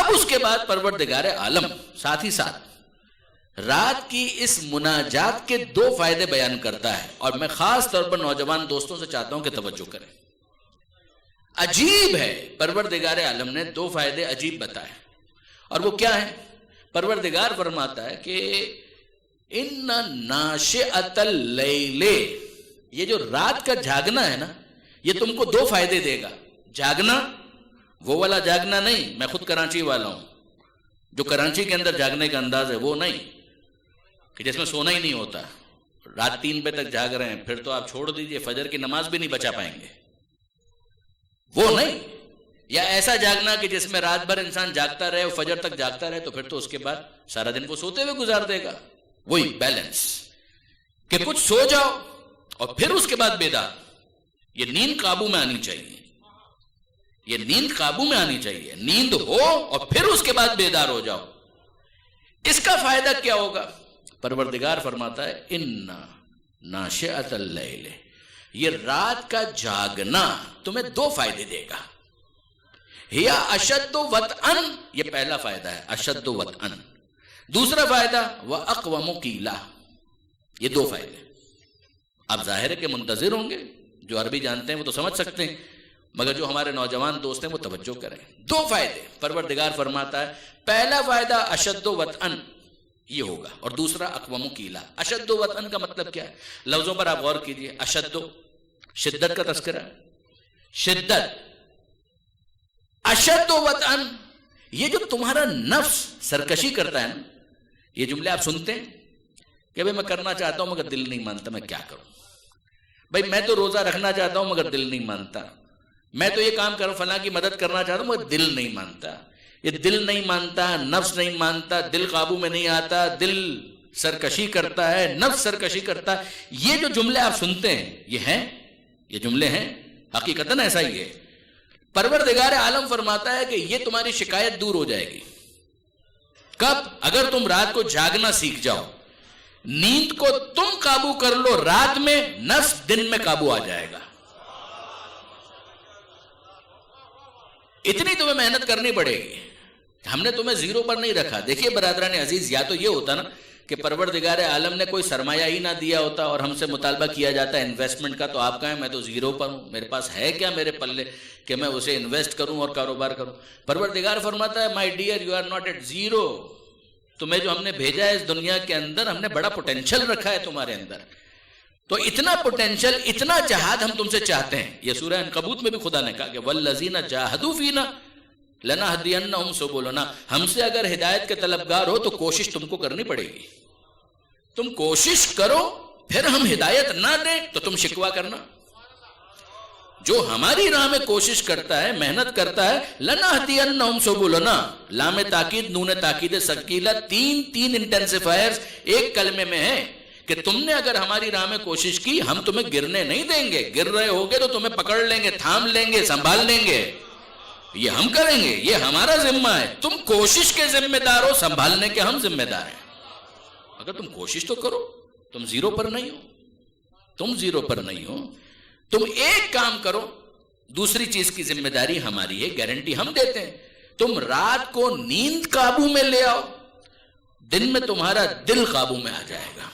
اب اس کے بعد پروردگار عالم ساتھ ہی ساتھ رات کی اس مناجات کے دو فائدے بیان کرتا ہے، اور میں خاص طور پر نوجوان دوستوں سے چاہتا ہوں کہ توجہ کریں۔ عجیب ہے، پروردگار عالم نے دو فائدے عجیب بتائے، اور وہ کیا ہے؟ پروردگار فرماتا ہے کہ ان ناشئۃ اللیل، یہ جو رات کا جاگنا ہے نا، یہ تم کو دو فائدے دے گا۔ جاگنا وہ والا جاگنا نہیں، میں خود کراچی والا ہوں، جو کراچی کے اندر جاگنے کا انداز ہے وہ نہیں کہ جس میں سونا ہی نہیں ہوتا، رات 3 بجے تک جاگ رہے ہیں، پھر تو آپ چھوڑ دیجئے، فجر کی نماز بھی نہیں بچا پائیں گے، وہ نہیں۔ یا ایسا جاگنا کہ جس میں رات بھر انسان جاگتا رہے اور فجر تک جاگتا رہے، تو پھر تو اس کے بعد سارا دن وہ سوتے ہوئے گزار دے گا۔ وہی بیلنس کہ کچھ سو جاؤ اور پھر اس کے بعد بیدار، یہ نیند قابو میں آنی چاہیے، یہ نیند قابو میں آنی چاہیے، نیند ہو اور پھر اس کے بعد بیدار ہو جاؤ۔ اس کا فائدہ کیا ہوگا؟ پروردگار فرماتا ہے ان ناشئۃ اللیل، یہ رات کا جاگنا تمہیں دو فائدے دے گا۔ ہیا اشد وطئن، یہ پہلا فائدہ ہے، اشد وطئن۔ دوسرا فائدہ واقوم قیلا، یہ دو فائدے۔ آپ ظاہر ہے کہ منتظر ہوں گے، جو عربی جانتے ہیں وہ تو سمجھ سکتے ہیں، مگر جو ہمارے نوجوان دوست ہیں وہ توجہ کریں۔ دو فائدے پروردگار فرماتا ہے، پہلا فائدہ اشد وطئن یہ ہوگا، اور دوسرا اقوم قیلا۔ اشد وطئن کا مطلب کیا ہے؟ لفظوں پر آپ غور کیجئے۔ اشد شدت کا تذکرہ، شدت، اشد وطئن، یہ جو تمہارا نفس سرکشی کرتا ہے نا، یہ جملے آپ سنتے ہیں کہ بھئی میں کرنا چاہتا ہوں مگر دل نہیں مانتا، میں کیا کروں؟ بھئی میں تو روزہ رکھنا چاہتا ہوں مگر دل نہیں مانتا، میں تو یہ کام کروں، فلاں کی مدد کرنا چاہتا ہوں مگر دل نہیں مانتا۔ یہ دل نہیں مانتا، نفس نہیں مانتا، دل قابو میں نہیں آتا، دل سرکشی کرتا ہے، نفس سرکشی کرتا ہے، یہ جو جملے آپ سنتے ہیں یہ ہیں، یہ جملے ہیں، حقیقتاً ایسا ہی ہے۔ پروردگار عالم فرماتا ہے کہ یہ تمہاری شکایت دور ہو جائے گی۔ کب؟ اگر تم رات کو جاگنا سیکھ جاؤ، نیند کو تم قابو کر لو رات میں، نفس دن میں قابو آ جائے گا۔ اتنی تمہیں محنت کرنی پڑے گی، ہم نے تمہیں زیرو پر نہیں رکھا۔ دیکھیے برادران عزیز، یا تو یہ ہوتا نا کہ پروردگار عالم نے کوئی سرمایہ ہی نہ دیا ہوتا اور ہم سے مطالبہ کیا جاتا ہے انویسٹمنٹ کا، تو آپ کہیں میں تو زیرو پر ہوں، میرے پاس ہے کیا میرے پلے کہ میں اسے انویسٹ کروں اور کاروبار کروں۔ پروردگار فرماتا ہے my dear you are not at zero, تمہیں جو ہم نے بھیجا ہے اس دنیا کے اندر، ہم نے بڑا پوٹینشل رکھا ہے تمہارے اندر، تو اتنا پوٹینشل، اتنا جہاد ہم تم سے چاہتے ہیں۔ یہ سورہ عنکبوت میں بھی خدا نے کہا کہ والذین جاہدوا فینا لنہدینہم سبلنا، ہم سے اگر ہدایت کے طلبگار ہو تو کوشش تم کو کرنی پڑے گی، تم کوشش کرو، پھر ہم ہدایت نہ دیں تو تم شکوہ کرنا۔ جو ہماری راہ میں کوشش کرتا ہے، محنت کرتا ہے، لنہدینہم سبلنا، لام تاکید نون تاکید ثقیلہ، تین انٹینسیفائرز ایک کلمے میں ہیں کہ تم نے اگر ہماری راہ میں کوشش کی، ہم تمہیں گرنے نہیں دیں گے، گر رہے ہوگے تو تمہیں پکڑ لیں گے، تھام لیں گے، سنبھال لیں گے، یہ ہم کریں گے، یہ ہمارا ذمہ ہے۔ تم کوشش کے ذمہ دار ہو، سنبھالنے کے ہم ذمہ دار ہیں۔ اگر تم کوشش تو کرو، تم زیرو پر نہیں ہو، تم زیرو پر نہیں ہو، تم ایک کام کرو، دوسری چیز کی ذمہ داری ہماری ہے، گارنٹی ہم دیتے ہیں، تم رات کو نیند قابو میں لے آؤ، دن میں تمہارا دل قابو میں آ جائے گا۔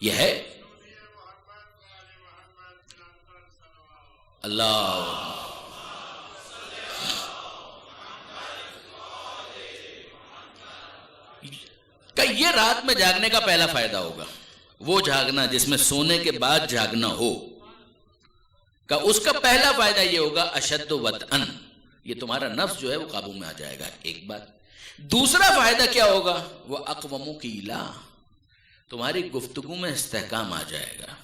یہ ہے اللہ کہ یہ رات میں جاگنے کا پہلا فائدہ ہوگا، وہ جاگنا جس میں سونے کے بعد جاگنا ہو کہ اس کا پہلا فائدہ یہ ہوگا اشد وطئن، یہ تمہارا نفس جو ہے وہ قابو میں آ جائے گا، ایک بات۔ دوسرا فائدہ کیا ہوگا؟ وہ اقوم قیلا، تمہاری گفتگو میں استحکام آ جائے گا،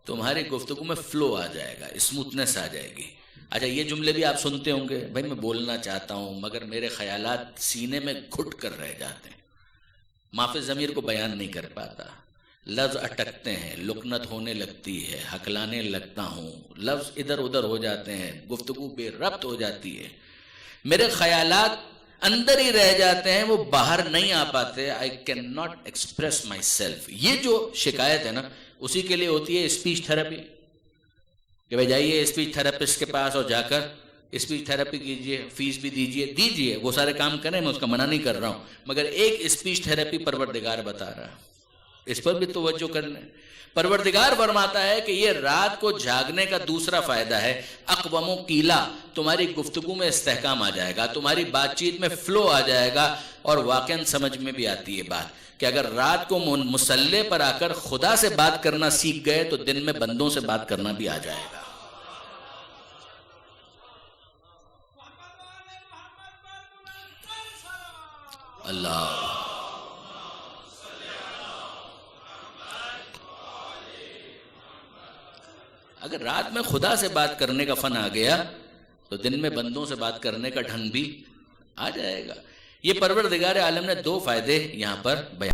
تمہاری گفتگو میں فلو آ جائے گا، اسموتھنس آ جائے گی۔ اچھا یہ جملے بھی آپ سنتے ہوں گے، بھائی میں بولنا چاہتا ہوں مگر میرے خیالات سینے میں گھٹ کر رہ جاتے ہیں، معافی ضمیر کو بیان نہیں کر پاتا، لفظ اٹکتے ہیں، لکنت ہونے لگتی ہے، ہکلانے لگتا ہوں، لفظ ادھر ادھر ہو جاتے ہیں، گفتگو بے ربط ہو جاتی ہے، میرے خیالات اندر ہی رہ جاتے ہیں، وہ باہر نہیں آ پاتے، I cannot express myself۔ یہ جو شکایت ہے نا، اسی کے لیے ہوتی ہے اسپیچ تھراپی، کہ بھائی جائیے اسپیچ تھراپسٹ کے پاس اور جا کر اسپیچ تھیراپی کیجئے، فیس بھی دیجئے، وہ سارے کام کریں، میں اس کا منع نہیں کر رہا ہوں، مگر ایک اسپیچ تھیراپی پروردگار بتا رہا ہے، اس پر بھی توجہ کرنا ہے۔ پروردگار فرماتا ہے کہ یہ رات کو جاگنے کا دوسرا فائدہ ہے، اقوم و قیلا، تمہاری گفتگو میں استحکام آ جائے گا، تمہاری بات چیت میں فلو آ جائے گا، اور واقعاً سمجھ میں بھی آتی ہے بات کہ اگر رات کو مصلی پر آ کر خدا سے بات کرنا سیکھ گئے تو دن میں بندوں سے بات کرنا بھی آ جائے گا۔ اللہ اگر رات میں خدا سے بات کرنے کا فن آ گیا تو دن میں بندوں سے بات کرنے کا ڈھنگ بھی آ جائے گا۔ یہ پروردگار عالم نے دو فائدے یہاں پر بیان